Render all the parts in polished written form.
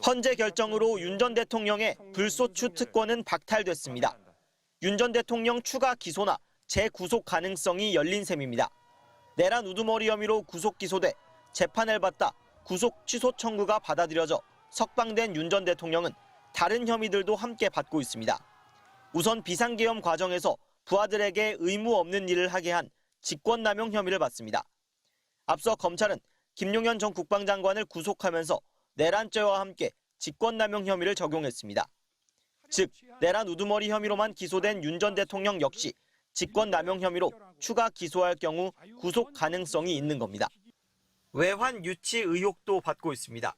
헌재 결정으로 윤 전 대통령의 불소추 특권은 박탈됐습니다. 윤 전 대통령 추가 기소나 재구속 가능성이 열린 셈입니다. 내란 우두머리 혐의로 구속 기소돼 재판을 받다 구속 취소 청구가 받아들여져 석방된 윤 전 대통령은 다른 혐의들도 함께 받고 있습니다. 우선 비상계엄 과정에서 부하들에게 의무 없는 일을 하게 한 직권남용 혐의를 받습니다. 앞서 검찰은 김용현 전 국방장관을 구속하면서 내란죄와 함께 직권남용 혐의를 적용했습니다. 즉, 내란 우두머리 혐의로만 기소된 윤 전 대통령 역시 직권남용 혐의로 추가 기소할 경우 구속 가능성이 있는 겁니다. 외환 유치 의혹도 받고 있습니다.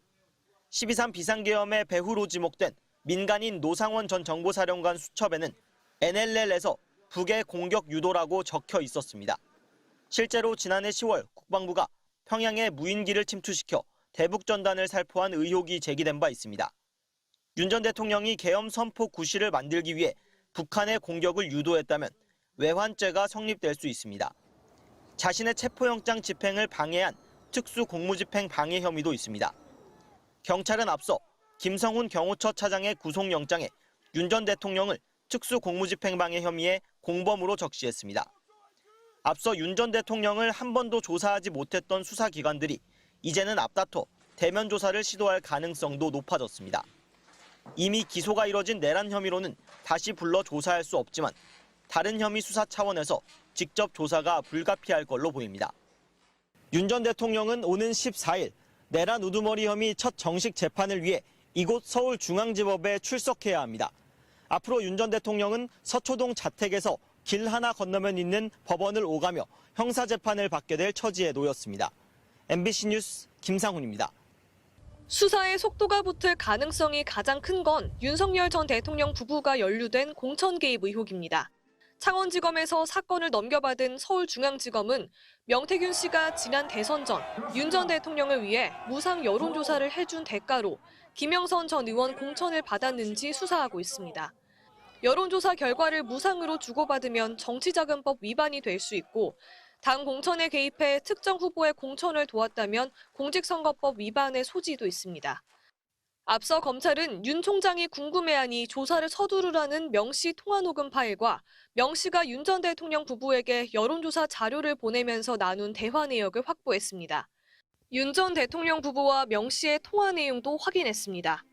12.3 비상계엄의 배후로 지목된 민간인 노상원 전 정보사령관 수첩에는 NLL에서 북의 공격 유도라고 적혀 있었습니다. 실제로 지난해 10월 국방부가 평양에 무인기를 침투시켜 대북 전단을 살포한 의혹이 제기된 바 있습니다. 윤 전 대통령이 계엄 선포 구실을 만들기 위해 북한의 공격을 유도했다면 외환죄가 성립될 수 있습니다. 자신의 체포영장 집행을 방해한 특수공무집행 방해 혐의도 있습니다. 경찰은 앞서 김성훈 경호처 차장의 구속영장에 윤 전 대통령을 특수공무집행 방해 혐의의 공범으로 적시했습니다. 앞서 윤 전 대통령을 한 번도 조사하지 못했던 수사기관들이 이제는 앞다퉈 대면 조사를 시도할 가능성도 높아졌습니다. 이미 기소가 이뤄진 내란 혐의로는 다시 불러 조사할 수 없지만 다른 혐의 수사 차원에서 직접 조사가 불가피할 걸로 보입니다. 윤 전 대통령은 오는 14일 내란 우두머리 혐의 첫 정식 재판을 위해 이곳 서울중앙지법에 출석해야 합니다. 앞으로 윤 전 대통령은 서초동 자택에서 길 하나 건너면 있는 법원을 오가며 형사재판을 받게 될 처지에 놓였습니다. MBC 뉴스 김상훈입니다. 수사에 속도가 붙을 가능성이 가장 큰 건 윤석열 전 대통령 부부가 연루된 공천 개입 의혹입니다. 창원지검에서 사건을 넘겨받은 서울중앙지검은 명태균 씨가 지난 대선 전 윤 전 대통령을 위해 무상 여론조사를 해준 대가로 김영선 전 의원 공천을 받았는지 수사하고 있습니다. 여론조사 결과를 무상으로 주고받으면 정치자금법 위반이 될 수 있고 당 공천에 개입해 특정 후보의 공천을 도왔다면 공직선거법 위반의 소지도 있습니다. 앞서 검찰은 윤 총장이 궁금해하니 조사를 서두르라는 명 씨 통화 녹음 파일과 명 씨가 윤 전 대통령 부부에게 여론조사 자료를 보내면서 나눈 대화 내역을 확보했습니다. 윤 전 대통령 부부와 명 씨의 통화 내용도 확인했습니다.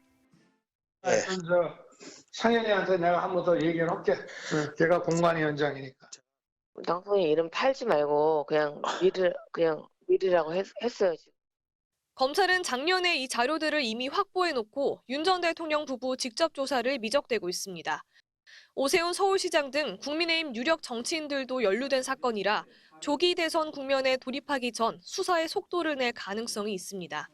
상현이한테 내가 한 번 더 얘기를 할게. 걔가 공관위원장이니까. 당선인 이름 팔지 말고 그냥 미르라고 했어요. 지금. 검찰은 작년에 이 자료들을 이미 확보해놓고 윤 전 대통령 부부 직접 조사를 미적대고 있습니다. 오세훈 서울시장 등 국민의힘 유력 정치인들도 연루된 사건이라 조기 대선 국면에 돌입하기 전 수사의 속도를 낼 가능성이 있습니다.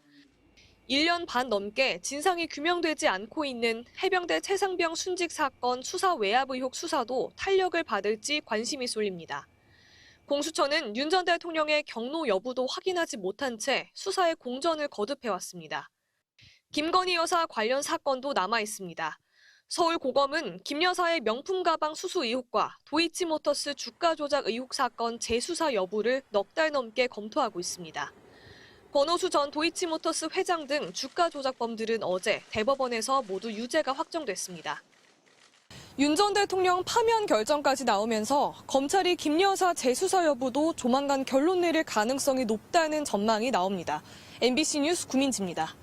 1년 반 넘게 진상이 규명되지 않고 있는 해병대 최상병 순직 사건 수사 외압 의혹 수사도 탄력을 받을지 관심이 쏠립니다. 공수처는 윤 전 대통령의 경로 여부도 확인하지 못한 채 수사에 공전을 거듭해왔습니다. 김건희 여사 관련 사건도 남아있습니다. 서울고검은 김 여사의 명품 가방 수수 의혹과 도이치모터스 주가 조작 의혹 사건 재수사 여부를 넉 달 넘게 검토하고 있습니다. 권오수 전 도이치모터스 회장 등 주가 조작범들은 어제 대법원에서 모두 유죄가 확정됐습니다. 윤 전 대통령 파면 결정까지 나오면서 검찰이 김 여사 재수사 여부도 조만간 결론 내릴 가능성이 높다는 전망이 나옵니다. MBC 뉴스 구민지입니다.